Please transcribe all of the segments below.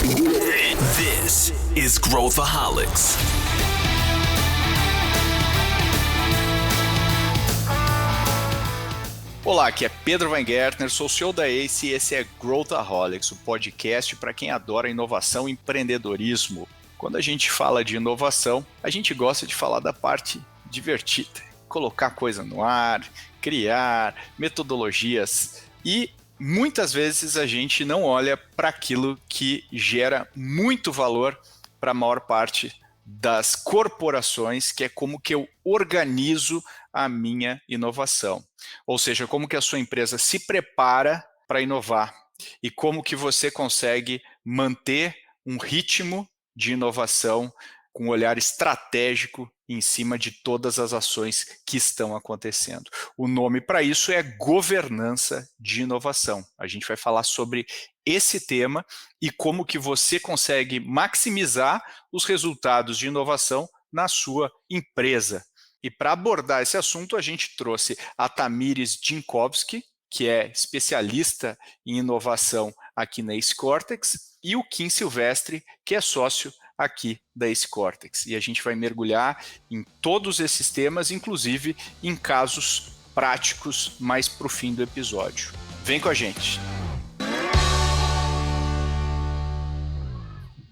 This is Growthaholics. Olá, aqui é Pedro Weingärtner, sou o CEO da ACE e esse é Growthaholics, o podcast para quem adora inovação e empreendedorismo. Quando a gente fala de inovação, a gente gosta de falar da parte divertida, colocar coisa no ar, criar metodologias e muitas vezes a gente não olha para aquilo que gera muito valor para a maior parte das corporações, que é como que eu organizo a minha inovação. Ou seja, como que a sua empresa se prepara para inovar e como que você consegue manter um ritmo de inovação com um olhar estratégico em cima de todas as ações que estão acontecendo. O nome para isso é governança de inovação. A gente vai falar sobre esse tema e como que você consegue maximizar os resultados de inovação na sua empresa. E para abordar esse assunto, a gente trouxe a Tamires Dinkowski, que é especialista em inovação aqui na ACE Cortex, e o Kim Silvestre, que é sócio aqui da ACE Cortex. E a gente vai mergulhar em todos esses temas, inclusive em casos práticos mais para o fim do episódio. Vem com a gente!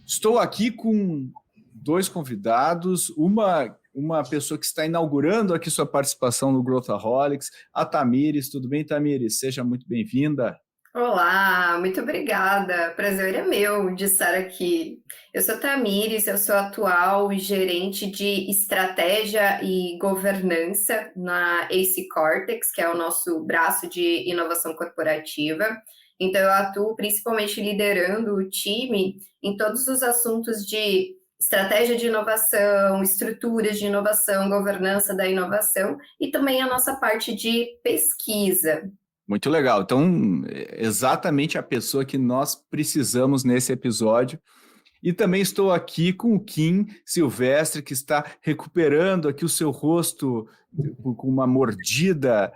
Estou aqui com dois convidados, uma pessoa que está inaugurando aqui sua participação no Growthaholics, a Tamires. Tudo bem, Tamires? Seja muito bem-vinda. Olá, muito obrigada. Prazer é meu de estar aqui. Eu sou Tamires, eu sou atual gerente de estratégia e governança na ACE Cortex, que é o nosso braço de inovação corporativa. Então, eu atuo principalmente liderando o time em todos os assuntos de estratégia de inovação, estruturas de inovação, governança da inovação e também a nossa parte de pesquisa. Muito legal. Então, exatamente a pessoa que nós precisamos nesse episódio. E também estou aqui com o Kim Silvestre, que está recuperando aqui o seu rosto com uma mordida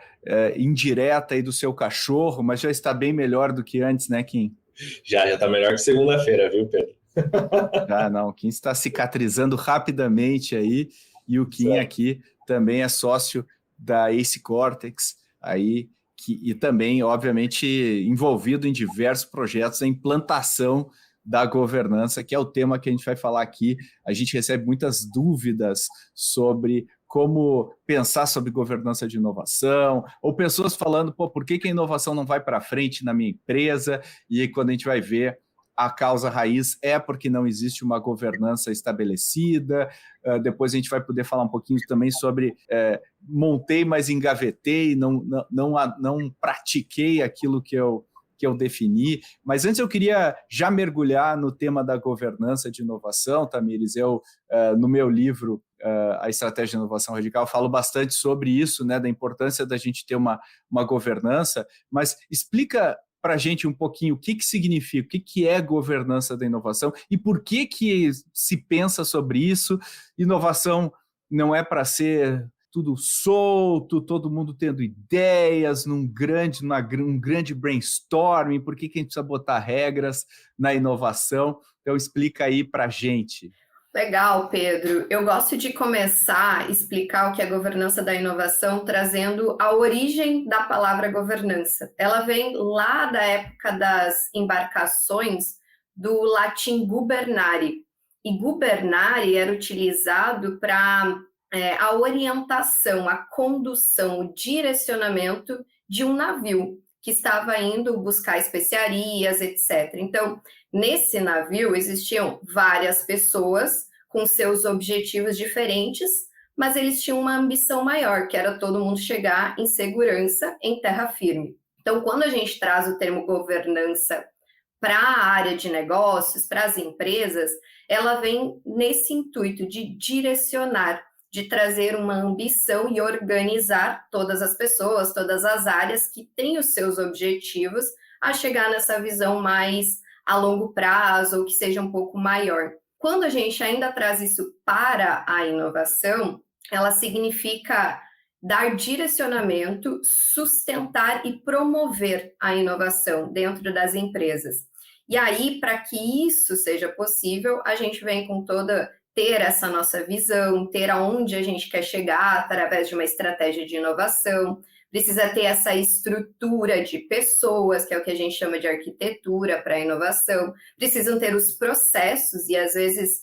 indireta aí do seu cachorro, mas já está bem melhor do que antes, né, Kim? Já está melhor que segunda-feira, viu, Pedro? Não, o Kim está cicatrizando rapidamente aí, e o Kim aqui também é sócio da ACE Cortex, aí, e também, obviamente, envolvido em diversos projetos, a implantação da governança, que é o tema que a gente vai falar aqui. A gente recebe muitas dúvidas sobre como pensar sobre governança de inovação, ou pessoas falando, por que a inovação não vai para frente na minha empresa? E aí, quando a gente vai ver, a causa raiz é porque não existe uma governança estabelecida. Depois a gente vai poder falar um pouquinho também sobre montei, mas engavetei, não pratiquei aquilo que eu defini. Mas antes eu queria já mergulhar no tema da governança de inovação, Tamires. Eu, no meu livro, A Estratégia de Inovação Radical, falo bastante sobre isso, né, da importância da gente ter uma governança, mas explica para a gente um pouquinho o que significa, o que é governança da inovação e por que se pensa sobre isso. Inovação não é para ser tudo solto, todo mundo tendo ideias, um grande brainstorming. Por que a gente precisa botar regras na inovação? Então explica aí para a gente. Legal, Pedro. Eu gosto de começar a explicar o que é governança da inovação, trazendo a origem da palavra governança. Ela vem lá da época das embarcações, do latim gubernare. E gubernare era utilizado para a orientação, a condução, o direcionamento de um navio que estava indo buscar especiarias, etc. Então, nesse navio existiam várias pessoas com seus objetivos diferentes, mas eles tinham uma ambição maior, que era todo mundo chegar em segurança, em terra firme. Então, quando a gente traz o termo governança para a área de negócios, para as empresas, ela vem nesse intuito de direcionar, de trazer uma ambição e organizar todas as pessoas, todas as áreas que têm os seus objetivos a chegar nessa visão mais a longo prazo ou que seja um pouco maior. Quando a gente ainda traz isso para a inovação, ela significa dar direcionamento, sustentar e promover a inovação dentro das empresas. E aí, para que isso seja possível, a gente vem com ter essa nossa visão, ter aonde a gente quer chegar através de uma estratégia de inovação, precisa ter essa estrutura de pessoas, que é o que a gente chama de arquitetura para a inovação, precisam ter os processos, e às vezes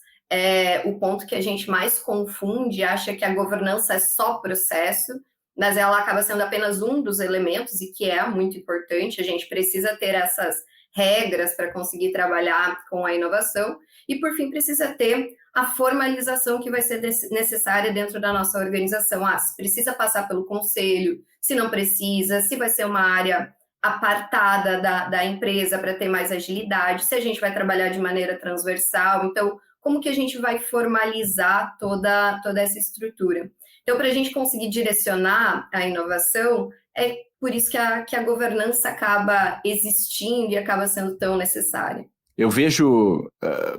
o ponto que a gente mais confunde, acha que a governança é só processo, mas ela acaba sendo apenas um dos elementos, e que é muito importante, a gente precisa ter essas regras para conseguir trabalhar com a inovação, e por fim precisa ter a formalização que vai ser necessária dentro da nossa organização. Se precisa passar pelo conselho, se não precisa, se vai ser uma área apartada da empresa para ter mais agilidade, se a gente vai trabalhar de maneira transversal. Então, como que a gente vai formalizar toda essa estrutura? Então, para a gente conseguir direcionar a inovação, é por isso que a governança acaba existindo e acaba sendo tão necessária. Eu vejo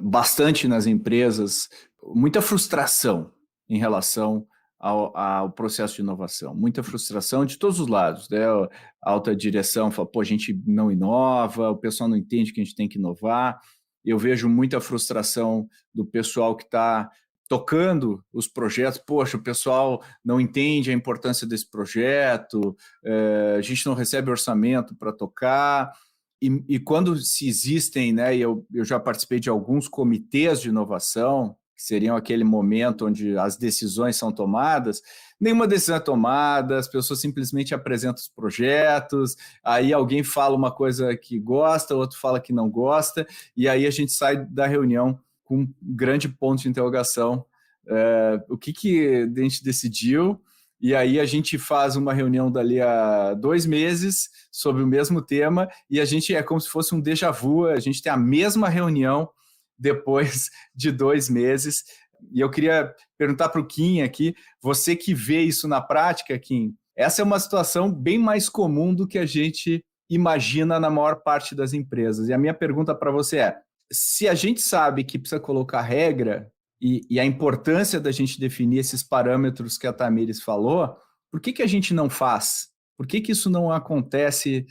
bastante nas empresas muita frustração em relação ao processo de inovação, muita frustração de todos os lados, né? A alta direção fala, a gente não inova, o pessoal não entende que a gente tem que inovar. Eu vejo muita frustração do pessoal que está tocando os projetos, o pessoal não entende a importância desse projeto, a gente não recebe orçamento para tocar. E quando se existem, né, eu já participei de alguns comitês de inovação, que seriam aquele momento onde as decisões são tomadas, nenhuma decisão é tomada, as pessoas simplesmente apresentam os projetos, aí alguém fala uma coisa que gosta, outro fala que não gosta, e aí a gente sai da reunião com um grande ponto de interrogação. O que a gente decidiu? E aí a gente faz uma reunião dali a 2 meses sobre o mesmo tema, e a gente é como se fosse um déjà vu, a gente tem a mesma reunião depois de 2 meses. E eu queria perguntar para o Kim aqui, você que vê isso na prática, Kim, essa é uma situação bem mais comum do que a gente imagina na maior parte das empresas. E a minha pergunta para você é, se a gente sabe que precisa colocar regra, e a importância da gente definir esses parâmetros que a Tamires falou, por que a gente não faz? Por que isso não acontece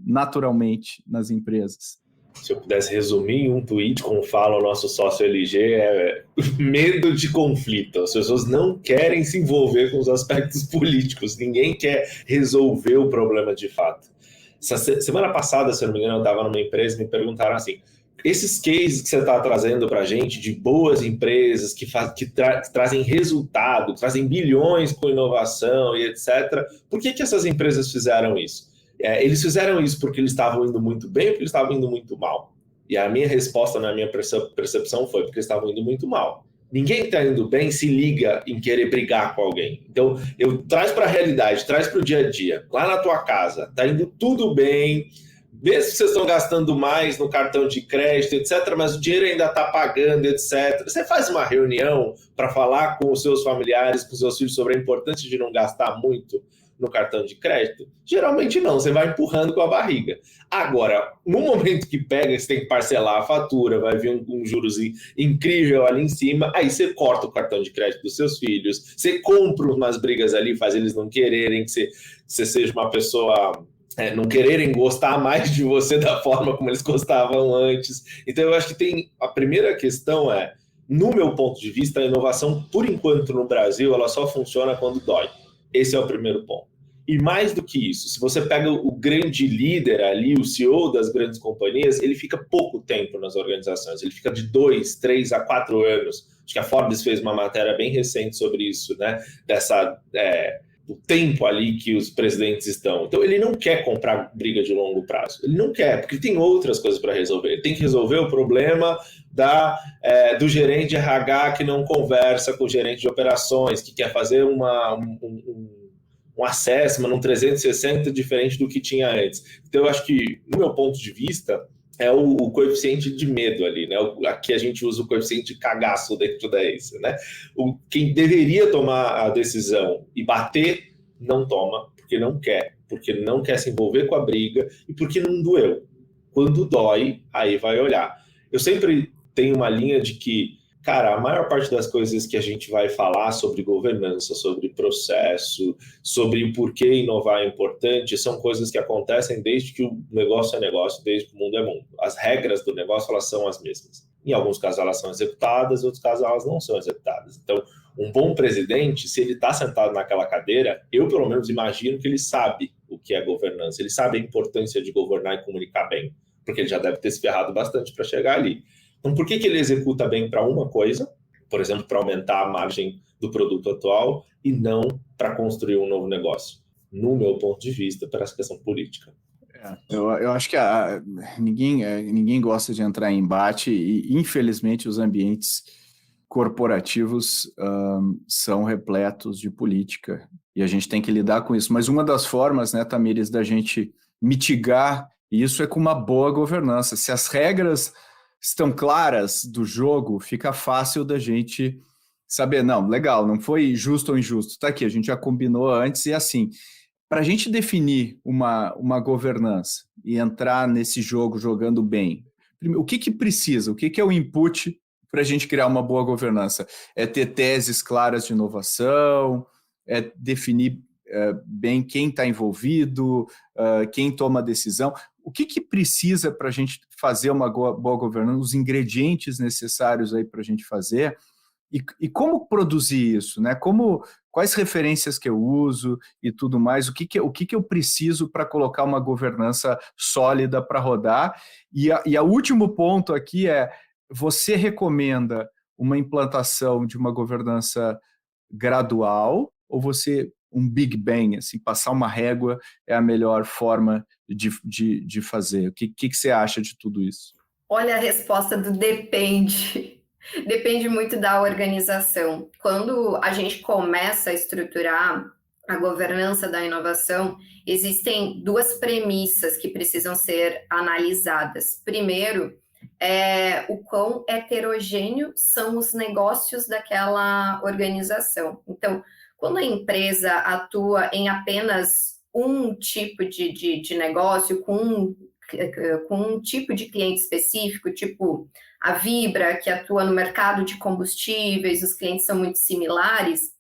naturalmente nas empresas? Se eu pudesse resumir em um tweet, como fala o nosso sócio LG, é medo de conflito. As pessoas não querem se envolver com os aspectos políticos, ninguém quer resolver o problema de fato. Semana passada, se eu não me engano, eu estava numa empresa e me perguntaram assim, esses cases que você está trazendo para a gente, de boas empresas que trazem resultado, que trazem bilhões com inovação e etc., por que essas empresas fizeram isso? Eles fizeram isso porque eles estavam indo muito bem ou porque eles estavam indo muito mal? E a minha resposta, na minha percepção, foi porque eles estavam indo muito mal. Ninguém que está indo bem se liga em querer brigar com alguém. Então, traz para a realidade, traz para o dia a dia. Lá na tua casa, está indo tudo bem, mesmo que vocês estão gastando mais no cartão de crédito, etc., mas o dinheiro ainda está pagando, etc. Você faz uma reunião para falar com os seus familiares, com os seus filhos sobre a importância de não gastar muito no cartão de crédito? Geralmente não, você vai empurrando com a barriga. Agora, no momento que pega, você tem que parcelar a fatura, vai vir um juros incrível ali em cima, aí você corta o cartão de crédito dos seus filhos, você compra umas brigas ali, faz eles não quererem que você seja uma pessoa... não quererem gostar mais de você da forma como eles gostavam antes. Então, eu acho que a primeira questão no meu ponto de vista, a inovação, por enquanto, no Brasil, ela só funciona quando dói. Esse é o primeiro ponto. E mais do que isso, se você pega o grande líder ali, o CEO das grandes companhias, ele fica pouco tempo nas organizações, ele fica de 2, 3 a 4 anos. Acho que a Forbes fez uma matéria bem recente sobre isso, né? O tempo ali que os presidentes estão. Então, ele não quer comprar briga de longo prazo. Ele não quer, porque tem outras coisas para resolver. Ele tem que resolver o problema do gerente de RH que não conversa com o gerente de operações, que quer fazer um assessment, um 360 diferente do que tinha antes. Então, eu acho que, no meu ponto de vista, é o coeficiente de medo ali, né? Aqui a gente usa o coeficiente de cagaço dentro da ACE, né? Quem deveria tomar a decisão e bater, não toma, porque não quer se envolver com a briga e porque não doeu. Quando dói, aí vai olhar. Eu sempre tenho uma linha de que Cara, a maior parte das coisas que a gente vai falar sobre governança, sobre processo, sobre o porquê inovar é importante, são coisas que acontecem desde que o negócio é negócio, desde que o mundo é mundo. As regras do negócio, elas são as mesmas. Em alguns casos elas são executadas, em outros casos elas não são executadas. Então, um bom presidente, se ele está sentado naquela cadeira, eu pelo menos imagino que ele sabe o que é governança, ele sabe a importância de governar e comunicar bem, porque ele já deve ter se ferrado bastante para chegar ali. Então, por que ele executa bem para uma coisa, por exemplo, para aumentar a margem do produto atual, e não para construir um novo negócio? No meu ponto de vista, para essa questão política. Eu acho que ninguém gosta de entrar em embate e, infelizmente, os ambientes corporativos são repletos de política e a gente tem que lidar com isso. Mas uma das formas, né, Tamires, da gente mitigar isso é com uma boa governança. Se as regras estão claras do jogo, fica fácil da gente saber, não, legal, não foi justo ou injusto, tá aqui, a gente já combinou antes e assim. Para a gente definir uma governança e entrar nesse jogo jogando bem, o que precisa? O que é o input para a gente criar uma boa governança? É ter teses claras de inovação, é definir bem quem está envolvido, quem toma a decisão. O que precisa para a gente fazer uma boa governança? Os ingredientes necessários aí para a gente fazer? E como produzir isso, né? Quais referências que eu uso e tudo mais? O que eu preciso para colocar uma governança sólida para rodar? E o último ponto aqui é: você recomenda uma implantação de uma governança gradual ou um Big Bang, assim, passar uma régua é a melhor forma de fazer? O que você acha de tudo isso? Olha a resposta do depende. Depende muito da organização. Quando a gente começa a estruturar a governança da inovação, existem duas premissas que precisam ser analisadas. Primeiro, o quão heterogêneo são os negócios daquela organização. Então, quando a empresa atua em apenas um tipo de negócio, com um tipo de cliente específico, tipo a Vibra, que atua no mercado de combustíveis, os clientes são muito similares,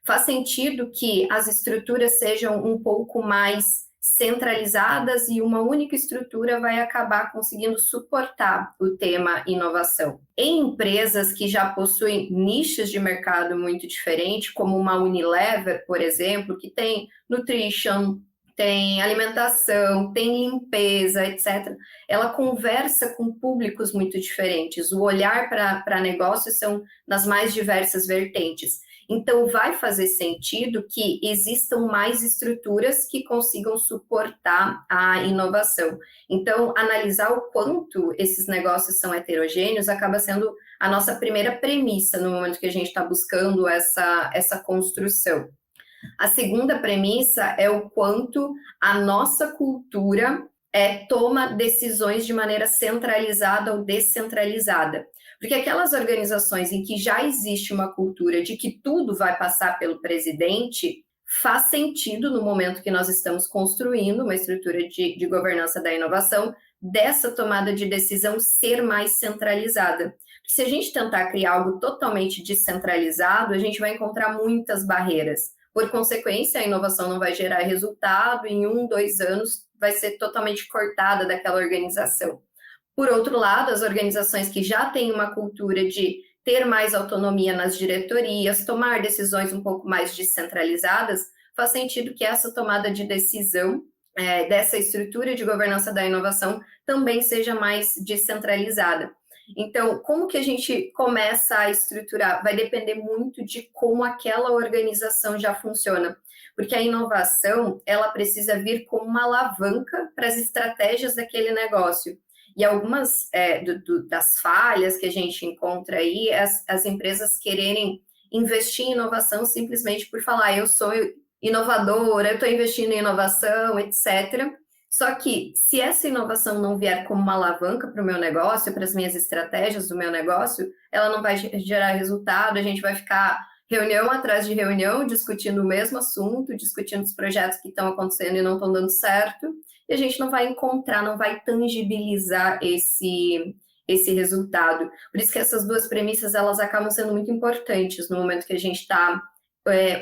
faz sentido que as estruturas sejam um pouco mais centralizadas e uma única estrutura vai acabar conseguindo suportar o tema inovação. Em empresas que já possuem nichos de mercado muito diferentes, como uma Unilever, por exemplo, que tem nutrition, tem alimentação, tem limpeza, etc. Ela conversa com públicos muito diferentes. O olhar para negócios são nas mais diversas vertentes. Então, vai fazer sentido que existam mais estruturas que consigam suportar a inovação. Então, analisar o quanto esses negócios são heterogêneos acaba sendo a nossa primeira premissa no momento que a gente está buscando essa construção. A segunda premissa é o quanto a nossa cultura toma decisões de maneira centralizada ou descentralizada. Porque aquelas organizações em que já existe uma cultura de que tudo vai passar pelo presidente, faz sentido no momento que nós estamos construindo uma estrutura de governança da inovação, dessa tomada de decisão ser mais centralizada. Se a gente tentar criar algo totalmente descentralizado, a gente vai encontrar muitas barreiras. Por consequência, a inovação não vai gerar resultado, em 1, 2 anos vai ser totalmente cortada daquela organização. Por outro lado, as organizações que já têm uma cultura de ter mais autonomia nas diretorias, tomar decisões um pouco mais descentralizadas, faz sentido que essa tomada de decisão dessa estrutura de governança da inovação também seja mais descentralizada. Então, como que a gente começa a estruturar? Vai depender muito de como aquela organização já funciona. Porque a inovação, ela precisa vir como uma alavanca para as estratégias daquele negócio. E algumas das falhas que a gente encontra aí, as empresas quererem investir em inovação simplesmente por falar, eu sou inovadora, eu estou investindo em inovação, etc., Só que, se essa inovação não vier como uma alavanca para o meu negócio, para as minhas estratégias do meu negócio, ela não vai gerar resultado, a gente vai ficar reunião atrás de reunião, discutindo o mesmo assunto, discutindo os projetos que estão acontecendo e não estão dando certo, e a gente não vai encontrar, não vai tangibilizar esse esse resultado. Por isso que essas duas premissas, elas acabam sendo muito importantes no momento que a gente está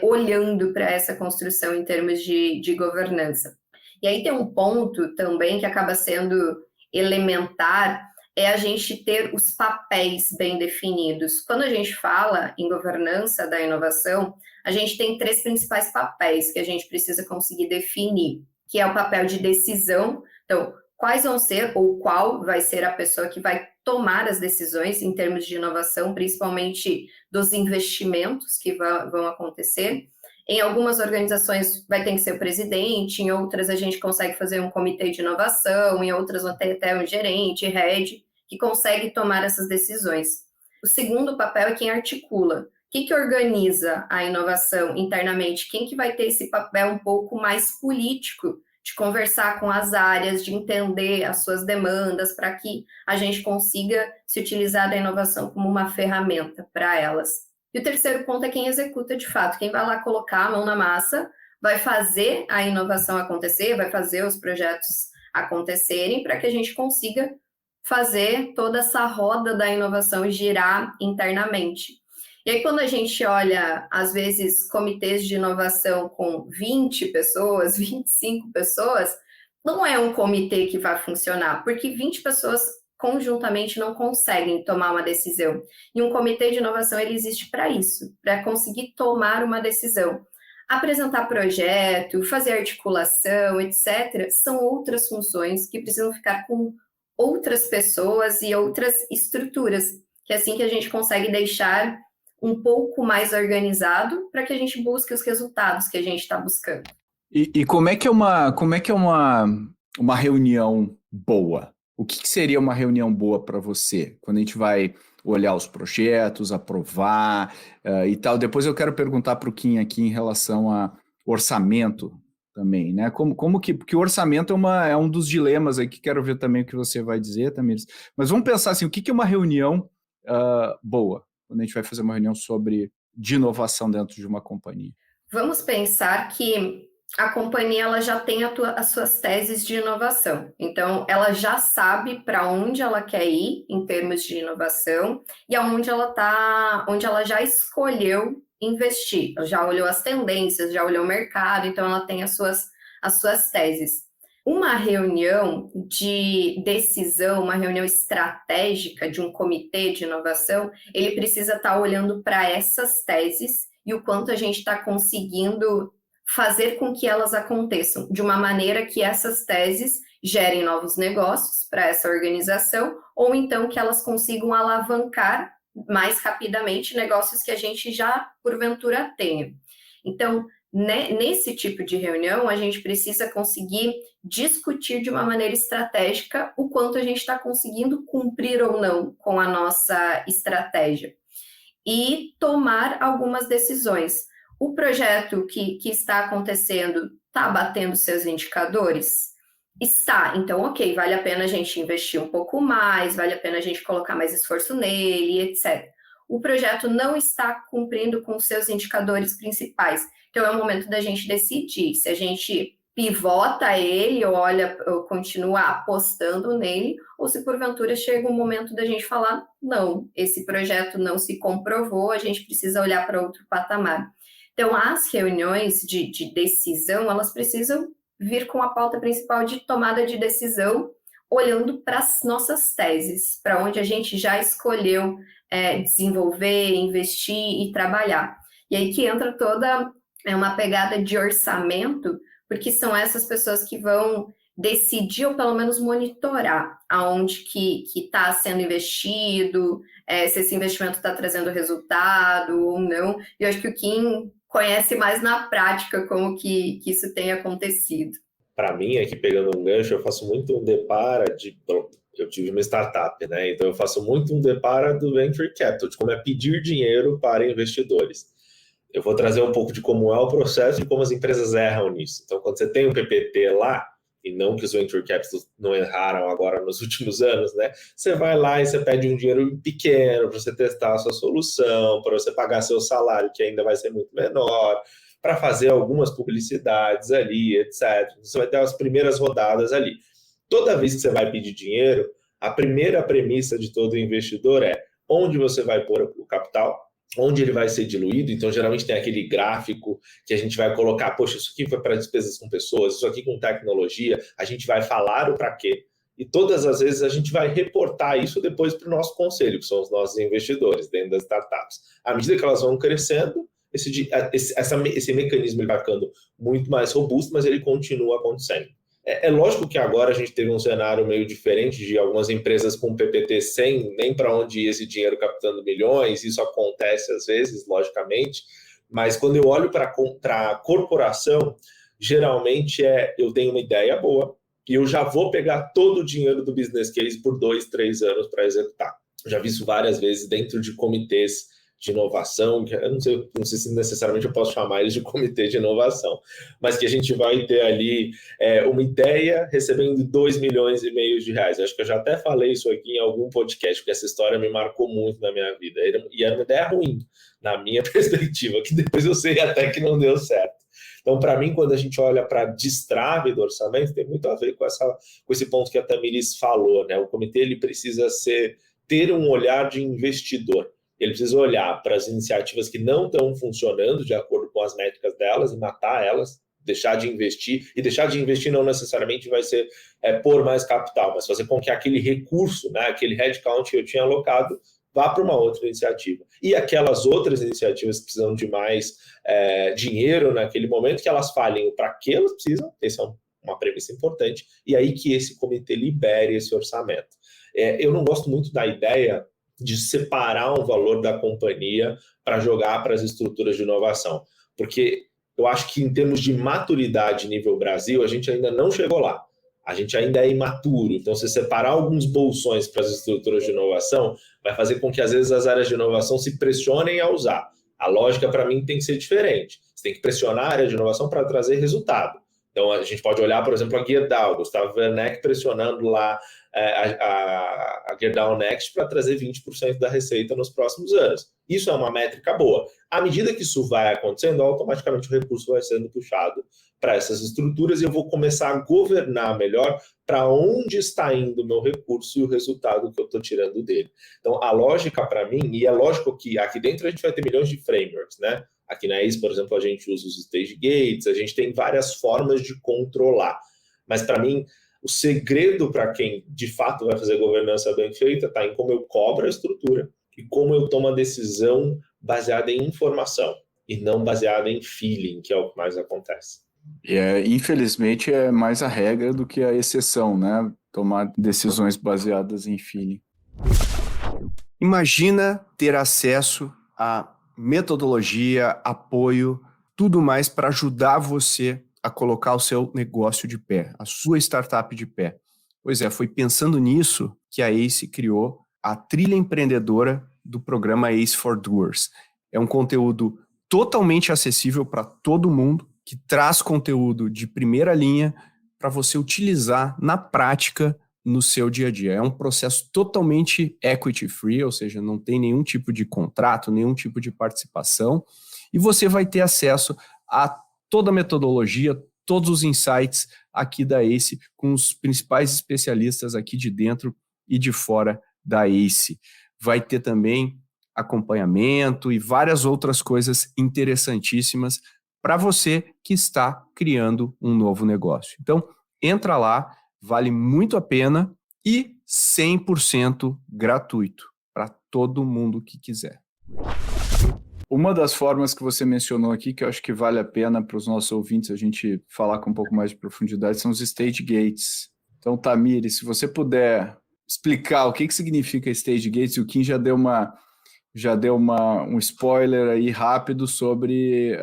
olhando para essa construção em termos de governança. E aí tem um ponto também que acaba sendo elementar, é a gente ter os papéis bem definidos. Quando a gente fala em governança da inovação, a gente tem 3 principais papéis que a gente precisa conseguir definir, que é o papel de decisão. Então, quais vão ser ou qual vai ser a pessoa que vai tomar as decisões em termos de inovação, principalmente dos investimentos que vão acontecer. Em algumas organizações vai ter que ser o presidente, em outras a gente consegue fazer um comitê de inovação, em outras vai ter até um gerente, head, que consegue tomar essas decisões. O segundo papel é quem articula. Quem que organiza a inovação internamente? Quem que vai ter esse papel um pouco mais político, de conversar com as áreas, de entender as suas demandas, para que a gente consiga se utilizar da inovação como uma ferramenta para elas. E o terceiro ponto é quem executa de fato, quem vai lá colocar a mão na massa, vai fazer a inovação acontecer, vai fazer os projetos acontecerem, para que a gente consiga fazer toda essa roda da inovação girar internamente. E aí, quando a gente olha, às vezes, comitês de inovação com 20 pessoas, 25 pessoas, não é um comitê que vai funcionar, porque 20 pessoas conjuntamente não conseguem tomar uma decisão. E um comitê de inovação, ele existe para isso, para conseguir tomar uma decisão. Apresentar projeto, fazer articulação, etc., são outras funções que precisam ficar com outras pessoas e outras estruturas, que é assim que a gente consegue deixar um pouco mais organizado para que a gente busque os resultados que a gente está buscando. E como é que é uma reunião boa? O que seria uma reunião boa para você? Quando a gente vai olhar os projetos, aprovar e tal. Depois eu quero perguntar para o Kim aqui em relação a orçamento também, né? Porque o orçamento é um dos dilemas aí que quero ver também o que você vai dizer, Tamires. Mas vamos pensar assim, o que é uma reunião boa? Quando a gente vai fazer uma reunião de inovação dentro de uma companhia. Vamos pensar que a companhia ela já tem as suas teses de inovação. Então, ela já sabe para onde ela quer ir em termos de inovação e aonde onde ela já escolheu investir. Ela já olhou as tendências, já olhou o mercado, então ela tem as suas teses. Uma reunião de decisão, uma reunião estratégica de um comitê de inovação, ele precisa estar olhando para essas teses e o quanto a gente está conseguindo fazer com que elas aconteçam, de uma maneira que essas teses gerem novos negócios para essa organização, ou então que elas consigam alavancar mais rapidamente negócios que a gente já, porventura, tenha. Então, nesse tipo de reunião, a gente precisa conseguir discutir de uma maneira estratégica o quanto a gente está conseguindo cumprir ou não com a nossa estratégia e tomar algumas decisões. O projeto que está acontecendo está batendo seus indicadores? Está. Então, ok, vale a pena a gente investir um pouco mais, vale a pena a gente colocar mais esforço nele, etc. O projeto não está cumprindo com seus indicadores principais. Então, é o momento da gente decidir se a gente pivota ele ou continua apostando nele, ou se porventura chega um momento da gente falar, não, esse projeto não se comprovou, a gente precisa olhar para outro patamar. Então, as reuniões de decisão, elas precisam vir com a pauta principal de tomada de decisão, olhando para as nossas teses, para onde a gente já escolheu desenvolver, investir e trabalhar. E aí que entra toda uma pegada de orçamento, porque são essas pessoas que vão decidir ou pelo menos monitorar aonde que está sendo investido, se esse investimento está trazendo resultado ou não. E eu acho que o Kim conhece mais na prática como que isso tem acontecido. Para mim, aqui pegando um gancho, eu faço muito um depara eu tive uma startup, né? Então eu faço muito um depara do Venture Capital, de como é pedir dinheiro para investidores. Eu vou trazer um pouco de como é o processo e como as empresas erram nisso. Então, quando você tem um PPT lá, e não que os Venture Capitals não erraram agora nos últimos anos, né? Você vai lá e você pede um dinheiro pequeno para você testar a sua solução, para você pagar seu salário, que ainda vai ser muito menor, para fazer algumas publicidades ali, etc. Você vai ter as primeiras rodadas ali. Toda vez que você vai pedir dinheiro, A primeira premissa de todo investidor é onde você vai pôr o capital, onde ele vai ser diluído. Então, geralmente tem aquele gráfico que a gente vai colocar, poxa, isso aqui foi para despesas com pessoas, isso aqui com tecnologia, a gente vai falar o para quê. E todas as vezes a gente vai reportar isso depois para o nosso conselho, que são os nossos investidores dentro das startups. À medida que elas vão crescendo, esse mecanismo ele vai ficando muito mais robusto, mas ele continua acontecendo. É lógico que agora a gente teve um cenário meio diferente de algumas empresas com PPT sem nem para onde ia esse dinheiro captando milhões, isso acontece às vezes, logicamente, mas quando eu olho para a corporação, geralmente eu tenho uma ideia boa e eu já vou pegar todo o dinheiro do business case por 2, 3 anos para executar. Eu já vi isso várias vezes dentro de comitês de inovação, eu não sei se necessariamente eu posso chamar eles de comitê de inovação, mas que a gente vai ter ali uma ideia recebendo 2,5 milhões de reais. Acho que eu já até falei isso aqui em algum podcast, porque essa história me marcou muito na minha vida. E era uma ideia ruim, na minha perspectiva, que depois eu sei até que não deu certo. Então, para mim, quando a gente olha para a destrave do orçamento, tem muito a ver com esse ponto que a Tamiris falou, né? O comitê ele precisa ter um olhar de investidor. Ele precisa olhar para as iniciativas que não estão funcionando de acordo com as métricas delas e matar elas, deixar de investir. E deixar de investir não necessariamente vai ser pôr mais capital, mas fazer com que aquele recurso, né, aquele headcount que eu tinha alocado, vá para uma outra iniciativa. E aquelas outras iniciativas que precisam de mais dinheiro naquele momento, que elas falhem para que elas precisam, essa é uma premissa importante, e aí que esse comitê libere esse orçamento. Eu não gosto muito da ideia de separar um valor da companhia para jogar para as estruturas de inovação. Porque eu acho que em termos de maturidade nível Brasil, a gente ainda não chegou lá. A gente ainda é imaturo. Então, se separar alguns bolsões para as estruturas de inovação, vai fazer com que, às vezes, as áreas de inovação se pressionem a usar. A lógica, para mim, tem que ser diferente. Você tem que pressionar a área de inovação para trazer resultado. Então, a gente pode olhar, por exemplo, a Gerdau, Gustavo Werneck pressionando lá a Gerdau Next para trazer 20% da receita nos próximos anos. Isso é uma métrica boa. À medida que isso vai acontecendo, automaticamente o recurso vai sendo puxado para essas estruturas e eu vou começar a governar melhor para onde está indo o meu recurso e o resultado que eu estou tirando dele. Então, a lógica para mim, e é lógico que aqui dentro a gente vai ter milhões de frameworks, né? Aqui na ACE, por exemplo, a gente usa os stage gates, a gente tem várias formas de controlar. Mas, para mim, o segredo para quem, de fato, vai fazer governança bem feita está em como eu cobro a estrutura e como eu tomo a decisão baseada em informação e não baseada em feeling, que é o que mais acontece. Infelizmente, é mais a regra do que a exceção, né? Tomar decisões baseadas em feeling. Imagina ter acesso a metodologia, apoio, tudo mais para ajudar você a colocar o seu negócio de pé, a sua startup de pé. Pois foi pensando nisso que a ACE criou a trilha empreendedora do programa ACE for Doers. É um conteúdo totalmente acessível para todo mundo, que traz conteúdo de primeira linha para você utilizar na prática no seu dia a dia. É um processo totalmente equity free, ou seja, não tem nenhum tipo de contrato, nenhum tipo de participação, e você vai ter acesso a toda a metodologia, todos os insights aqui da ACE, com os principais especialistas aqui de dentro e de fora da ACE. Vai ter também acompanhamento e várias outras coisas interessantíssimas para você que está criando um novo negócio. Então, entra lá, vale muito a pena e 100% gratuito para todo mundo que quiser. Uma das formas que você mencionou aqui, que eu acho que vale a pena para os nossos ouvintes a gente falar com um pouco mais de profundidade, são os stage gates. Então, Tamires, se você puder explicar o que significa stage gates, e o Kim já deu um spoiler aí rápido sobre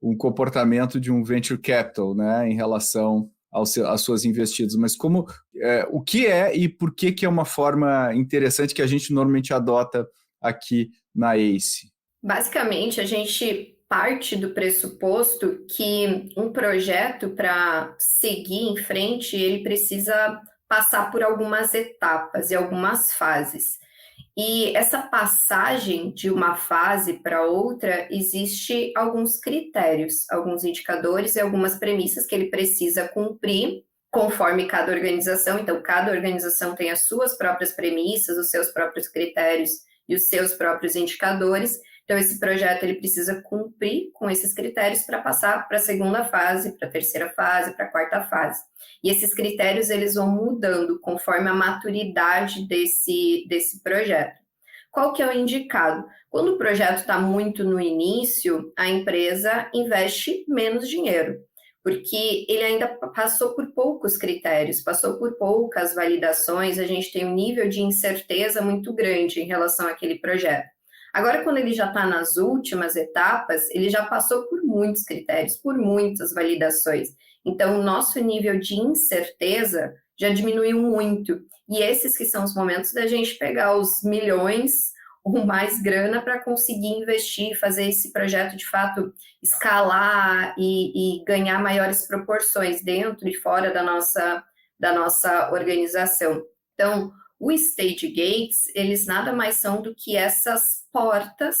o comportamento de um venture capital, né, em relação às suas investidas, mas o que é e por que é uma forma interessante que a gente normalmente adota aqui na ACE? Basicamente, a gente parte do pressuposto que um projeto, para seguir em frente, ele precisa passar por algumas etapas e algumas fases. E essa passagem de uma fase para outra, existe alguns critérios, alguns indicadores e algumas premissas que ele precisa cumprir conforme cada organização. Então, cada organização tem as suas próprias premissas, os seus próprios critérios e os seus próprios indicadores. Então, esse projeto ele precisa cumprir com esses critérios para passar para a segunda fase, para a terceira fase, para a quarta fase. E esses critérios eles vão mudando conforme a maturidade desse projeto. Qual que é o indicado? Quando o projeto está muito no início, a empresa investe menos dinheiro, porque ele ainda passou por poucos critérios, passou por poucas validações, a gente tem um nível de incerteza muito grande em relação àquele projeto. Agora, quando ele já está nas últimas etapas, ele já passou por muitos critérios, por muitas validações. Então, o nosso nível de incerteza já diminuiu muito. E esses que são os momentos da gente pegar os milhões ou mais grana para conseguir investir, fazer esse projeto de fato escalar e ganhar maiores proporções dentro e fora da nossa organização. Então, o Stage Gates, eles nada mais são do que essas portas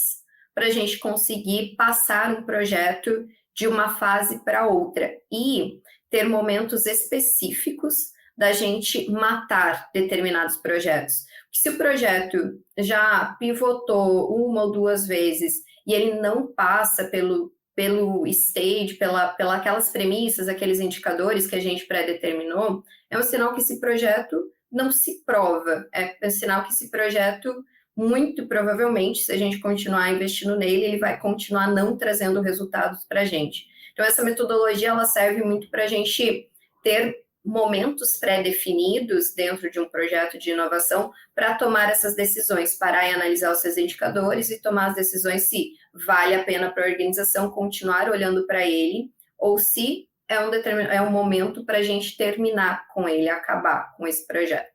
para a gente conseguir passar um projeto de uma fase para outra e ter momentos específicos da gente matar determinados projetos. Se o projeto já pivotou uma ou duas vezes e ele não passa pelo stage, pela aquelas premissas, aqueles indicadores que a gente pré-determinou, é um sinal que esse projeto não se prova, é um sinal que esse projeto, muito provavelmente, se a gente continuar investindo nele, ele vai continuar não trazendo resultados para a gente. Então, essa metodologia, ela serve muito para a gente ter momentos pré-definidos dentro de um projeto de inovação para tomar essas decisões, parar e analisar os seus indicadores e tomar as decisões se vale a pena para a organização continuar olhando para ele ou se é um momento para a gente terminar com ele, acabar com esse projeto.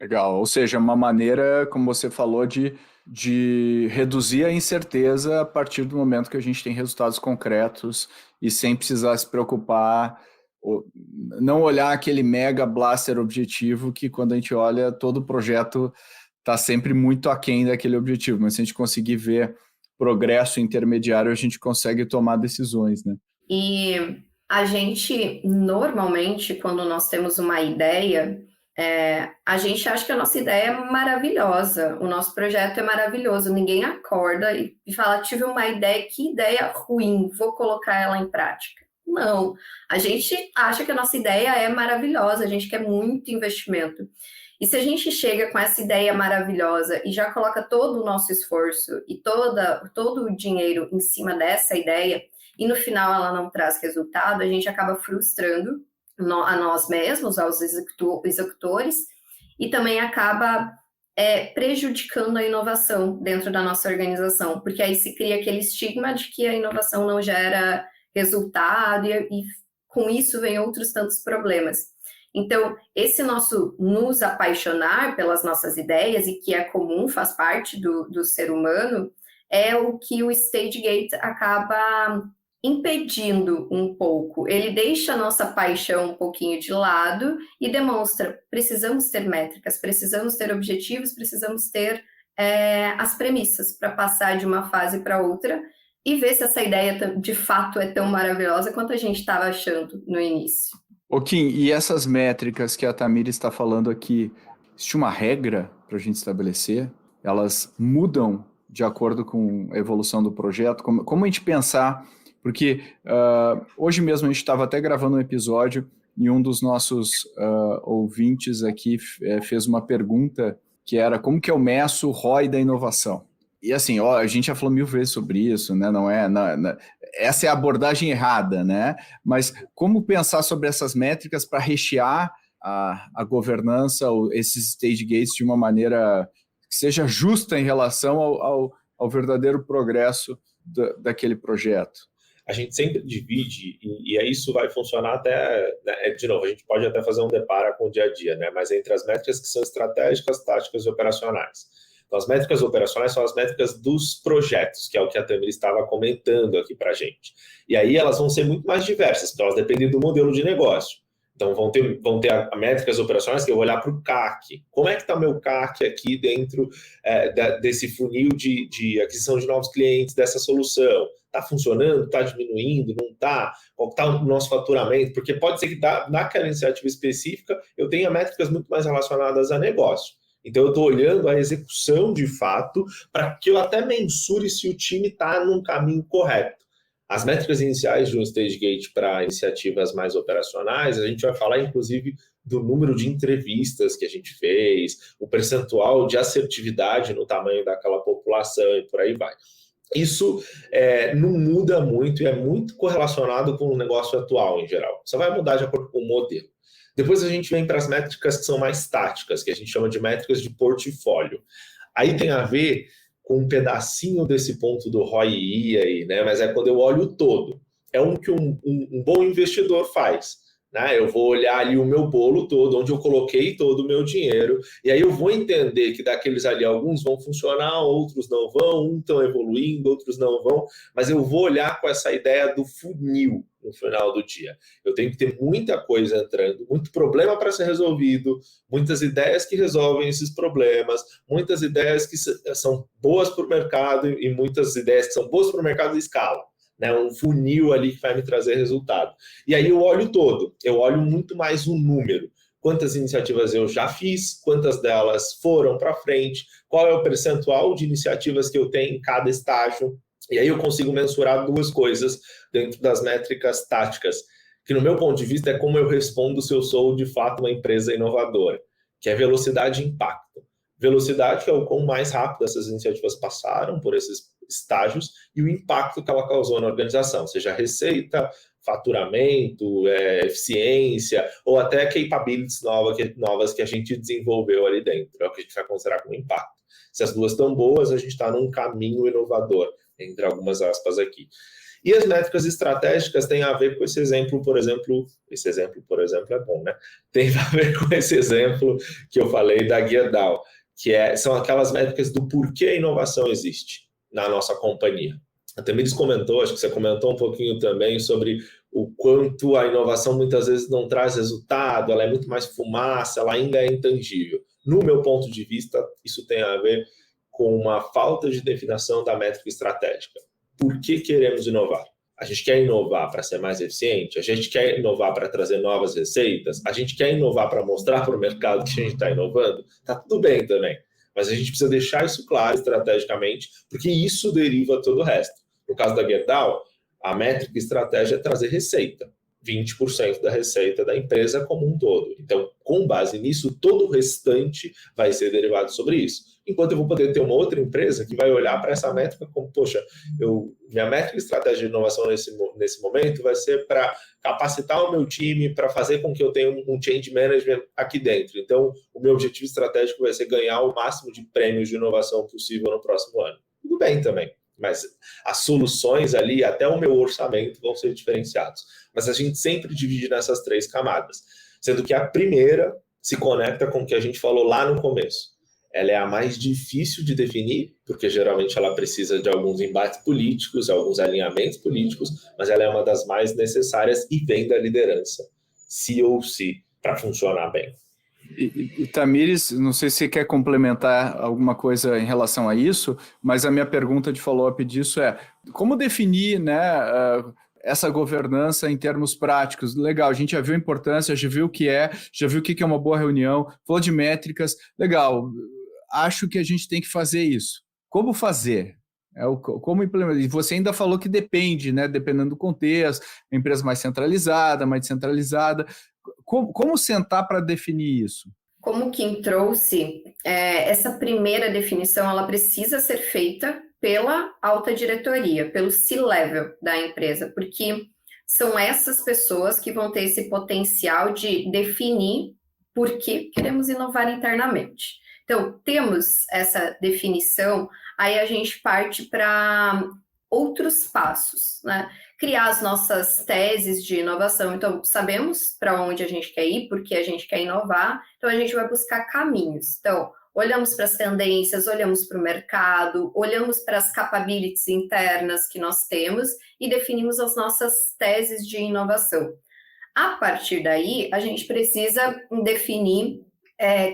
Legal, ou seja, uma maneira, como você falou, de reduzir a incerteza a partir do momento que a gente tem resultados concretos e sem precisar se preocupar, não olhar aquele mega blaster objetivo que quando a gente olha, todo o projeto está sempre muito aquém daquele objetivo, mas se a gente conseguir ver progresso intermediário, a gente consegue tomar decisões, né? E a gente, normalmente, quando nós temos uma ideia, a gente acha que a nossa ideia é maravilhosa, o nosso projeto é maravilhoso, ninguém acorda e fala, tive uma ideia, que ideia ruim, vou colocar ela em prática. Não, a gente acha que a nossa ideia é maravilhosa, a gente quer muito investimento. E se a gente chega com essa ideia maravilhosa e já coloca todo o nosso esforço e todo o dinheiro em cima dessa ideia, e no final ela não traz resultado, a gente acaba frustrando a nós mesmos, aos executores, e também acaba prejudicando a inovação dentro da nossa organização, porque aí se cria aquele estigma de que a inovação não gera resultado e com isso vem outros tantos problemas. Então, esse nosso nos apaixonar pelas nossas ideias, e que é comum, faz parte do ser humano, é o que o Stage Gate acaba impedindo um pouco. Ele deixa a nossa paixão um pouquinho de lado e demonstra, precisamos ter métricas, precisamos ter objetivos, precisamos ter as premissas para passar de uma fase para outra e ver se essa ideia de fato é tão maravilhosa quanto a gente estava achando no início. Kim, e essas métricas que a Tamira está falando aqui, existe uma regra para a gente estabelecer? Elas mudam de acordo com a evolução do projeto? Como a gente pensar? Porque hoje mesmo a gente estava até gravando um episódio e um dos nossos ouvintes aqui fez uma pergunta que era como que eu meço o ROI da inovação? E assim, a gente já falou 1000 vezes sobre isso, né? Essa é a abordagem errada, né? Mas como pensar sobre essas métricas para rechear a governança, esses stage gates de uma maneira que seja justa em relação ao verdadeiro progresso daquele projeto? A gente sempre divide, e isso vai funcionar até, né, de novo, a gente pode até fazer um deparo com o dia a dia, né? Mas entre as métricas que são estratégicas, táticas e operacionais. Então, as métricas operacionais são as métricas dos projetos, que é o que a Tamira estava comentando aqui para a gente. E aí elas vão ser muito mais diversas, porque elas dependem do modelo de negócio. Então, vão ter métricas operacionais que eu vou olhar para o CAC. Como é que está o meu CAC aqui dentro desse funil de aquisição de novos clientes, dessa solução? está funcionando, está diminuindo, não está? Qual está o nosso faturamento? Porque pode ser que naquela iniciativa específica eu tenha métricas muito mais relacionadas a negócio. Então, eu estou olhando a execução de fato para que eu até mensure se o time está num caminho correto. As métricas iniciais de um stage gate para iniciativas mais operacionais, a gente vai falar, inclusive, do número de entrevistas que a gente fez, o percentual de assertividade no tamanho daquela população e por aí vai. Isso não muda muito e é muito correlacionado com o negócio atual, em geral. Só vai mudar de acordo com o modelo. Depois a gente vem para as métricas que são mais táticas, que a gente chama de métricas de portfólio. Aí tem a ver com um pedacinho desse ponto do ROI aí, né? Mas é quando eu olho o todo. É que um bom investidor faz. Né? Eu vou olhar ali o meu bolo todo, onde eu coloquei todo o meu dinheiro, e aí eu vou entender que daqueles ali, alguns vão funcionar, outros não vão, uns estão evoluindo, outros não vão, mas eu vou olhar com essa ideia do funil no final do dia. Eu tenho que ter muita coisa entrando, muito problema para ser resolvido, muitas ideias que resolvem esses problemas, muitas ideias que são boas para o mercado e muitas ideias que são boas para o mercado de escala. Né, um funil ali que vai me trazer resultado. E aí eu olho todo, eu olho muito mais o número. Quantas iniciativas eu já fiz, quantas delas foram para frente, qual é o percentual de iniciativas que eu tenho em cada estágio. E aí eu consigo mensurar duas coisas dentro das métricas táticas, que no meu ponto de vista é como eu respondo se eu sou de fato uma empresa inovadora, que é velocidade e impacto. Velocidade, que é o quão mais rápido essas iniciativas passaram por esses estágios, e o impacto que ela causou na organização, seja receita, faturamento, eficiência, ou até capabilities novas que a gente desenvolveu ali dentro, é o que a gente vai considerar como impacto. Se as duas estão boas, a gente está num caminho inovador, entre algumas aspas aqui. E as métricas estratégicas têm a ver com esse exemplo, por exemplo, é bom, né? Tem a ver com esse exemplo que eu falei da Guia DAO, que são aquelas métricas do porquê a inovação existe na nossa companhia. A Tamires comentou, acho que você comentou um pouquinho também sobre o quanto a inovação muitas vezes não traz resultado, ela é muito mais fumaça, ela ainda é intangível. No meu ponto de vista, isso tem a ver com uma falta de definição da métrica estratégica. Por que queremos inovar? A gente quer inovar para ser mais eficiente? A gente quer inovar para trazer novas receitas? A gente quer inovar para mostrar para o mercado que a gente está inovando? Está tudo bem também. Mas a gente precisa deixar isso claro estrategicamente, porque isso deriva todo o resto. No caso da Guia DAO, a métrica estratégia é trazer receita. 20% da receita da empresa como um todo. Então, com base nisso, todo o restante vai ser derivado sobre isso. Enquanto eu vou poder ter uma outra empresa que vai olhar para essa métrica como, poxa, minha métrica estratégia de inovação nesse momento vai ser para capacitar o meu time, para fazer com que eu tenha um change management aqui dentro. Então, o meu objetivo estratégico vai ser ganhar o máximo de prêmios de inovação possível no próximo ano. Tudo bem também, mas as soluções ali, até o meu orçamento, vão ser diferenciados. Mas a gente sempre divide nessas 3 camadas, sendo que a primeira se conecta com o que a gente falou lá no começo. Ela é a mais difícil de definir, porque geralmente ela precisa de alguns embates políticos, alguns alinhamentos políticos, mas ela é uma das mais necessárias e vem da liderança, se ou se, para funcionar bem. E Tamires, não sei se você quer complementar alguma coisa em relação a isso, mas a minha pergunta de follow-up disso é, como definir, né, essa governança em termos práticos? Legal, a gente já viu a importância, já viu o que é, já viu o que é uma boa reunião, falou de métricas, legal, acho que a gente tem que fazer isso. Como fazer? Como implementar? E você ainda falou que depende, né, dependendo do contexto, a empresa mais centralizada, mais descentralizada. Como sentar para definir isso? Como o Kim trouxe, essa primeira definição ela precisa ser feita pela alta diretoria, pelo C-level da empresa, porque são essas pessoas que vão ter esse potencial de definir por que queremos inovar internamente. Então, temos essa definição, aí a gente parte para outros passos, né? Criar as nossas teses de inovação. Então, sabemos para onde a gente quer ir, porque a gente quer inovar, então a gente vai buscar caminhos. Então, olhamos para as tendências, olhamos para o mercado, olhamos para as capabilities internas que nós temos e definimos as nossas teses de inovação. A partir daí, a gente precisa definir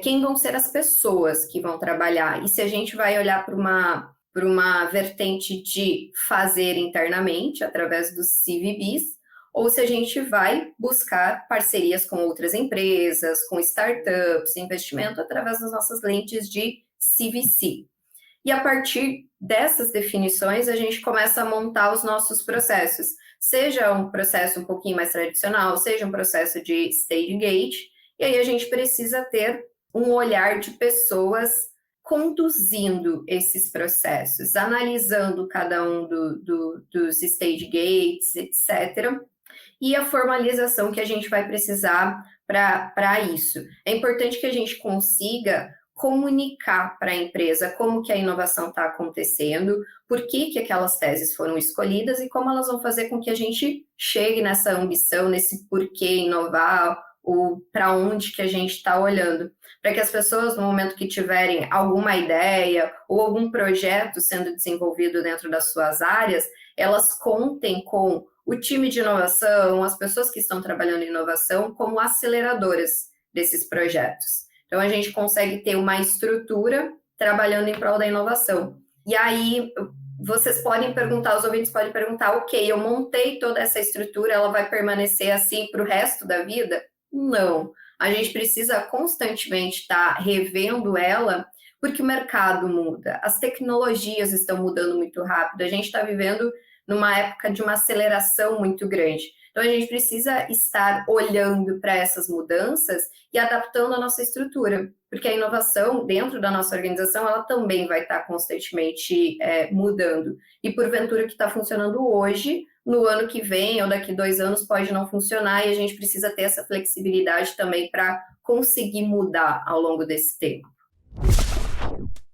quem vão ser as pessoas que vão trabalhar. E se a gente vai olhar para por uma vertente de fazer internamente, através dos CVBs, ou se a gente vai buscar parcerias com outras empresas, com startups, investimento através das nossas lentes de CVC. E a partir dessas definições, a gente começa a montar os nossos processos, seja um processo um pouquinho mais tradicional, seja um processo de stage gate, e aí a gente precisa ter um olhar de pessoas conduzindo esses processos, analisando cada um dos stage gates, etc., e a formalização que a gente vai precisar para isso. É importante que a gente consiga comunicar para a empresa como que a inovação está acontecendo, por que aquelas teses foram escolhidas e como elas vão fazer com que a gente chegue nessa ambição, nesse porquê inovar, ou para onde que a gente está olhando, para que as pessoas, no momento que tiverem alguma ideia ou algum projeto sendo desenvolvido dentro das suas áreas, elas contem com o time de inovação, as pessoas que estão trabalhando em inovação, como aceleradoras desses projetos. Então, a gente consegue ter uma estrutura trabalhando em prol da inovação. E aí, vocês podem perguntar, os ouvintes podem perguntar, ok, eu montei toda essa estrutura, ela vai permanecer assim para o resto da vida? Não. A gente precisa constantemente estar revendo ela, porque o mercado muda, as tecnologias estão mudando muito rápido, a gente está vivendo numa época de uma aceleração muito grande. Então, a gente precisa estar olhando para essas mudanças e adaptando a nossa estrutura, porque a inovação dentro da nossa organização, ela também vai estar constantemente mudando. E, porventura, o que está funcionando hoje, no ano que vem ou daqui 2 anos, pode não funcionar, e a gente precisa ter essa flexibilidade também para conseguir mudar ao longo desse tempo.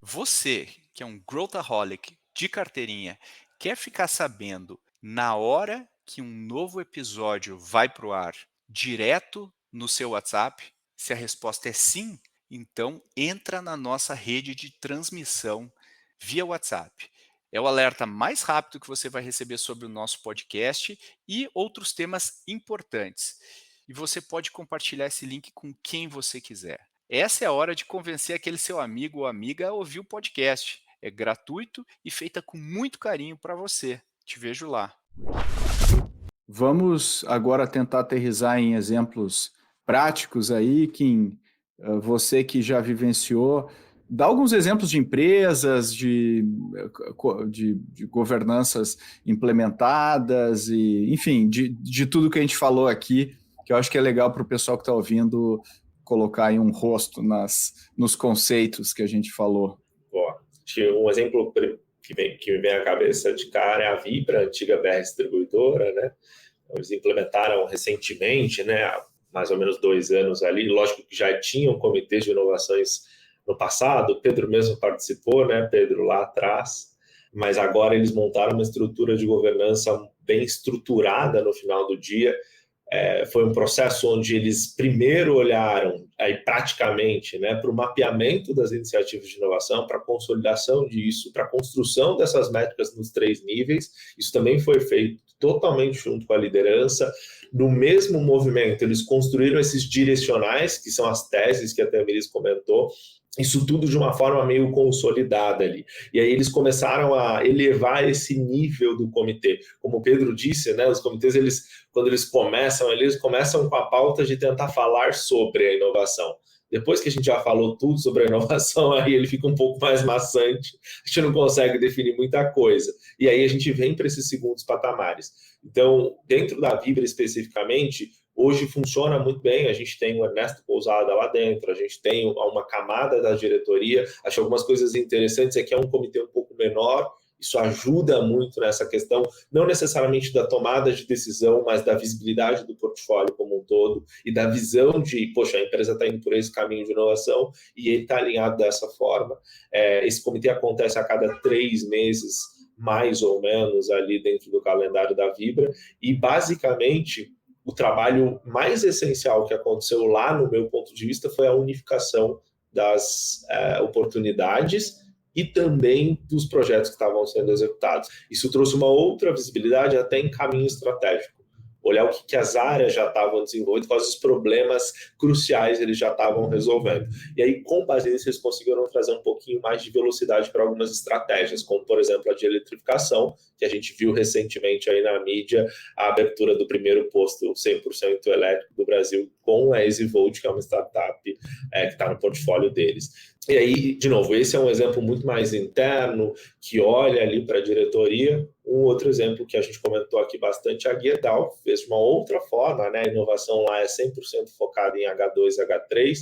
Você, que é um growthaholic de carteirinha, quer ficar sabendo na hora que um novo episódio vai para o ar, direto no seu WhatsApp? Se a resposta é sim, então entra na nossa rede de transmissão via WhatsApp. É o alerta mais rápido que você vai receber sobre o nosso podcast e outros temas importantes. E você pode compartilhar esse link com quem você quiser. Essa é a hora de convencer aquele seu amigo ou amiga a ouvir o podcast. É gratuito e feita com muito carinho para você. Te vejo lá. Vamos agora tentar aterrissar em exemplos práticos aí, Kim, você que já vivenciou, dá alguns exemplos de empresas, de governanças implementadas, e, enfim, de tudo que a gente falou aqui, que eu acho que é legal para o pessoal que está ouvindo colocar aí um rosto nos conceitos que a gente falou. Acho que um exemplo que me vem à cabeça de cara é a Vibra, a antiga BR Distribuidora, né? Eles implementaram recentemente, né, há mais ou menos 2 anos ali, lógico que já tinham comitês de inovações no passado, o Pedro mesmo participou, né, Pedro, lá atrás, mas agora eles montaram uma estrutura de governança bem estruturada no final do dia. Foi um processo onde eles primeiro olharam aí praticamente, né, para o mapeamento das iniciativas de inovação, para a consolidação disso, para a construção dessas métricas nos 3 níveis. Isso também foi feito totalmente junto com a liderança. No mesmo movimento, eles construíram esses direcionais, que são as teses que a Tamiris comentou, isso tudo de uma forma meio consolidada ali. E aí eles começaram a elevar esse nível do comitê. Como o Pedro disse, né, os comitês, quando eles começam com a pauta de tentar falar sobre a inovação. Depois que a gente já falou tudo sobre a inovação, aí ele fica um pouco mais maçante, a gente não consegue definir muita coisa. E aí a gente vem para esses segundos patamares. Então, dentro da Vibra especificamente, hoje funciona muito bem, a gente tem o Ernesto Pousada lá dentro, a gente tem uma camada da diretoria, acho que algumas coisas interessantes é que é um comitê um pouco menor, isso ajuda muito nessa questão, não necessariamente da tomada de decisão, mas da visibilidade do portfólio como um todo e da visão de, poxa, a empresa está indo por esse caminho de inovação e ele está alinhado dessa forma. Esse comitê acontece a cada 3 meses, mais ou menos, ali dentro do calendário da Vibra, e basicamente o trabalho mais essencial que aconteceu lá, no meu ponto de vista, foi a unificação das oportunidades e também dos projetos que estavam sendo executados. Isso trouxe uma outra visibilidade até em caminho estratégico. olhar o que as áreas já estavam desenvolvendo, quais os problemas cruciais eles já estavam resolvendo. E aí, com base nisso, eles conseguiram trazer um pouquinho mais de velocidade para algumas estratégias, como, por exemplo, a de eletrificação, que a gente viu recentemente aí na mídia, a abertura do primeiro posto 100% elétrico do Brasil com a EasyVolt, que é uma startup que está no portfólio deles. E aí, de novo, esse é um exemplo muito mais interno, que olha ali para a diretoria. Um outro exemplo que a gente comentou aqui bastante, a Gerdau fez de uma outra forma, né? A inovação lá é 100% focada em H2 e H3,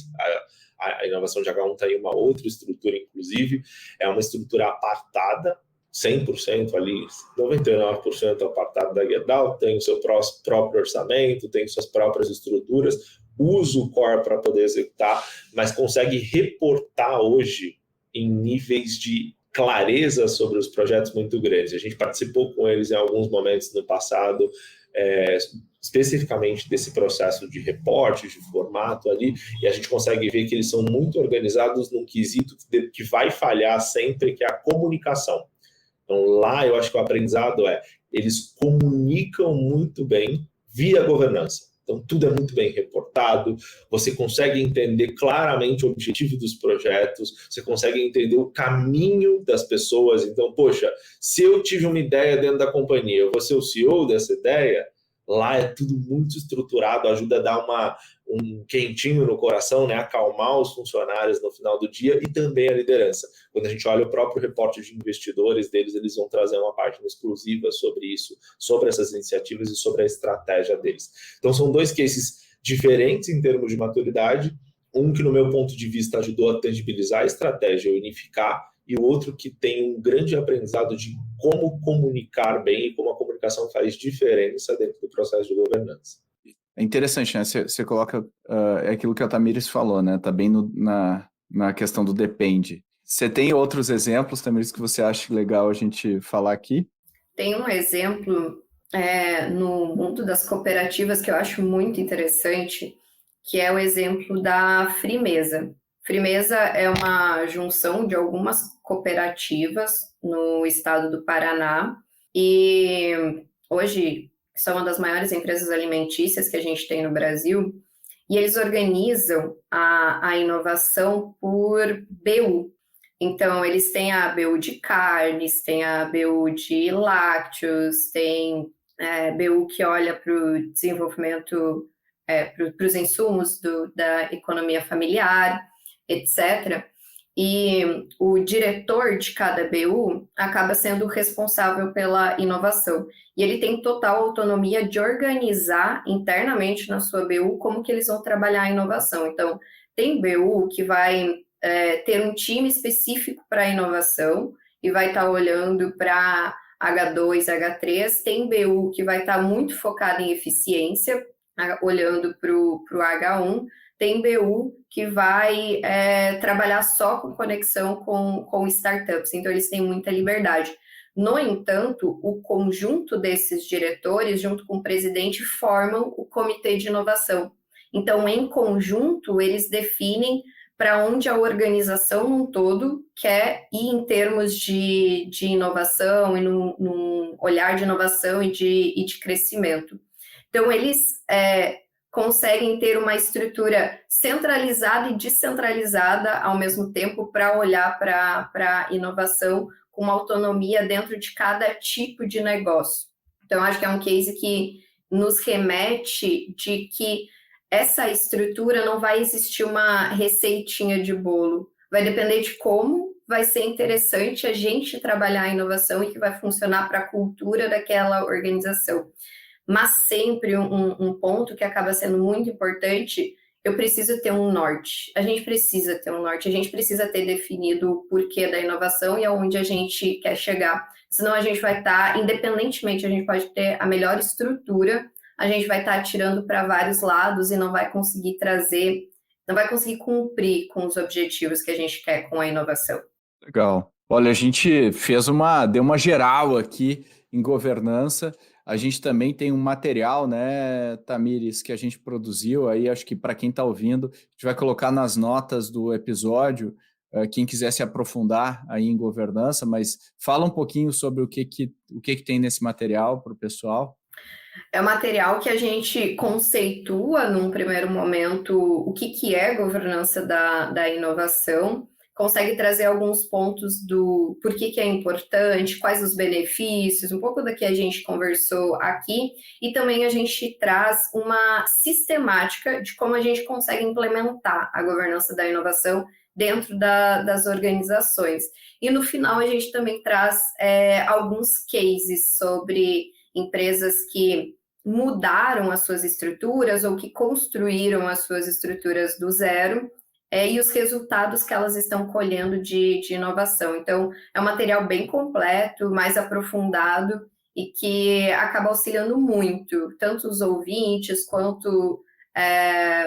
a inovação de H1 está em uma outra estrutura, inclusive, é uma estrutura apartada, 100% ali, 99% apartado da Gerdau, tem o seu próprio orçamento, tem suas próprias estruturas, usa o core para poder executar, mas consegue reportar hoje em níveis de clareza sobre os projetos muito grandes. A gente participou com eles em alguns momentos no passado, especificamente desse processo de reporte, de formato ali, e a gente consegue ver que eles são muito organizados num quesito que vai falhar sempre, que é a comunicação. Então, lá eu acho que o aprendizado eles comunicam muito bem via governança. Então, tudo é muito bem reportado, você consegue entender claramente o objetivo dos projetos, você consegue entender o caminho das pessoas. Então, poxa, se eu tive uma ideia dentro da companhia, eu vou ser o CEO dessa ideia, lá é tudo muito estruturado, ajuda a dar um quentinho no coração, né? Acalmar os funcionários no final do dia e também a liderança. Quando a gente olha o próprio reporte de investidores deles, eles vão trazer uma página exclusiva sobre isso, sobre essas iniciativas e sobre a estratégia deles. Então, são dois cases diferentes em termos de maturidade, um que, no meu ponto de vista, ajudou a tangibilizar a estratégia e unificar, e o outro que tem um grande aprendizado de como comunicar bem e como a comunicação faz diferença dentro do processo de governança. É interessante, né? Você coloca é aquilo que a Tamires falou, né? Tá bem na questão do depende. Você tem outros exemplos, Tamires, que você acha legal a gente falar aqui? Tem um exemplo no mundo das cooperativas que eu acho muito interessante, que é o exemplo da Frimeza. Frimeza é uma junção de algumas cooperativas no estado do Paraná e hoje são uma das maiores empresas alimentícias que a gente tem no Brasil e eles organizam a inovação por BU. Então, eles têm a BU de carnes, tem a BU de lácteos, tem BU que olha para o desenvolvimento, para os insumos da economia familiar, etc. E o diretor de cada BU acaba sendo responsável pela inovação. E ele tem total autonomia de organizar internamente na sua BU como que eles vão trabalhar a inovação. Então, tem BU que vai ter um time específico para a inovação e vai estar olhando para H2, H3. Tem BU que vai estar muito focado em eficiência, olhando para o H1. Tem BU que vai trabalhar só com conexão com startups, então eles têm muita liberdade. No entanto, o conjunto desses diretores, junto com o presidente, formam o comitê de inovação. Então, em conjunto, eles definem para onde a organização num todo quer ir em termos de inovação e num olhar de inovação e de crescimento. Então, eles conseguem ter uma estrutura centralizada e descentralizada ao mesmo tempo para olhar para a inovação com uma autonomia dentro de cada tipo de negócio. Então, acho que é um case que nos remete de que essa estrutura não vai existir uma receitinha de bolo. Vai depender de como vai ser interessante a gente trabalhar a inovação e que vai funcionar para a cultura daquela organização. Mas sempre um ponto que acaba sendo muito importante, eu preciso ter um norte. A gente precisa ter um norte, a gente precisa ter definido o porquê da inovação e aonde a gente quer chegar. Senão a gente vai estar, independentemente, a gente pode ter a melhor estrutura, a gente vai estar atirando para vários lados e não vai conseguir cumprir com os objetivos que a gente quer com a inovação. Legal. Olha, a gente deu uma geral aqui em governança. A gente também tem um material, né, Tamires, que a gente produziu aí, acho que para quem está ouvindo, a gente vai colocar nas notas do episódio, quem quiser se aprofundar aí em governança, mas fala um pouquinho sobre o que tem nesse material para o pessoal. É um material que a gente conceitua num primeiro momento o que é governança da inovação, consegue trazer alguns pontos do por que é importante, quais os benefícios, um pouco do que a gente conversou aqui, e também a gente traz uma sistemática de como a gente consegue implementar a governança da inovação dentro das organizações. E no final a gente também traz alguns cases sobre empresas que mudaram as suas estruturas ou que construíram as suas estruturas do zero, e os resultados que elas estão colhendo de inovação. Então, é um material bem completo, mais aprofundado e que acaba auxiliando muito, tanto os ouvintes quanto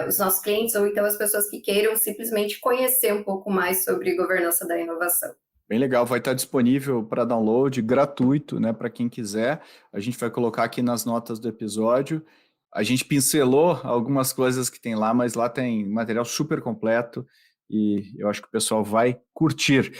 os nossos clientes, ou então as pessoas que queiram simplesmente conhecer um pouco mais sobre governança da inovação. Bem legal, vai estar disponível para download, gratuito, né, para quem quiser. A gente vai colocar aqui nas notas do episódio. A gente pincelou algumas coisas que tem lá, mas lá tem material super completo e eu acho que o pessoal vai curtir.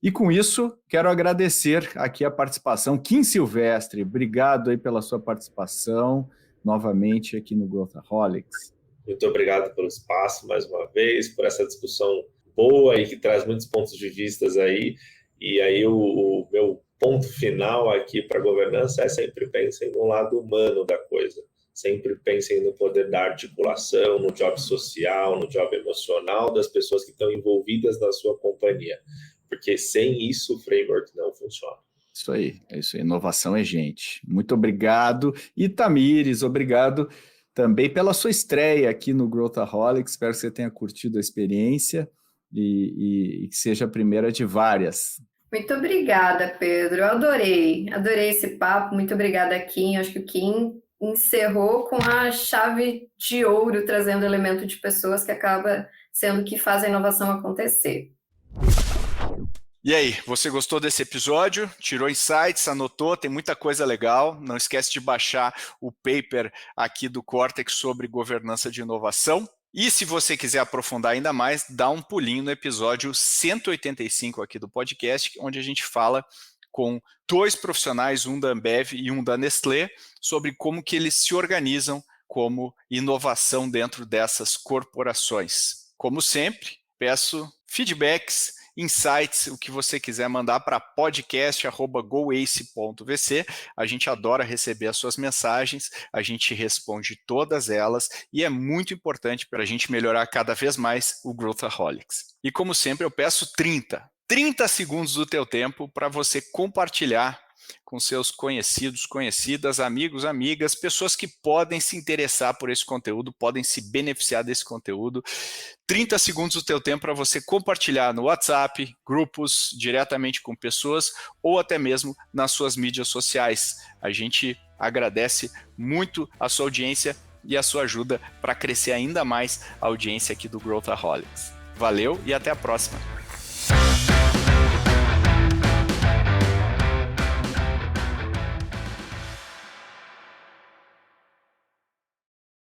E com isso, quero agradecer aqui a participação. Kim Silvestre, obrigado aí pela sua participação novamente aqui no Growthaholics. Muito obrigado pelo espaço mais uma vez, por essa discussão boa e que traz muitos pontos de vista aí. E aí o meu ponto final aqui para a governança é sempre pensem no lado humano da coisa. Sempre pensem no poder da articulação, no job social, no job emocional das pessoas que estão envolvidas na sua companhia. Porque sem isso o framework não funciona. Isso aí, é isso aí. Inovação é gente. Muito obrigado. E Tamires, obrigado também pela sua estreia aqui no Growthaholics. Espero que você tenha curtido a experiência e que seja a primeira de várias. Muito obrigada, Pedro. Eu adorei esse papo. Muito obrigada, Kim. Acho que o Kim encerrou com a chave de ouro, trazendo elemento de pessoas que acaba sendo o que faz a inovação acontecer. E aí, você gostou desse episódio? Tirou insights, anotou, tem muita coisa legal. Não esquece de baixar o paper aqui do Cortex sobre governança de inovação. E se você quiser aprofundar ainda mais, dá um pulinho no episódio 185 aqui do podcast, onde a gente fala com 2 profissionais, um da Ambev e um da Nestlé, sobre como que eles se organizam como inovação dentro dessas corporações. Como sempre, peço feedbacks, insights, o que você quiser mandar para podcast@goace.vc. A gente adora receber as suas mensagens, a gente responde todas elas e é muito importante para a gente melhorar cada vez mais o Growthaholics. E como sempre, eu peço 30 segundos do teu tempo para você compartilhar com seus conhecidos, conhecidas, amigos, amigas, pessoas que podem se interessar por esse conteúdo, podem se beneficiar desse conteúdo. 30 segundos do teu tempo para você compartilhar no WhatsApp, grupos, diretamente com pessoas ou até mesmo nas suas mídias sociais. A gente agradece muito a sua audiência e a sua ajuda para crescer ainda mais a audiência aqui do Growthaholics. Valeu e até a próxima!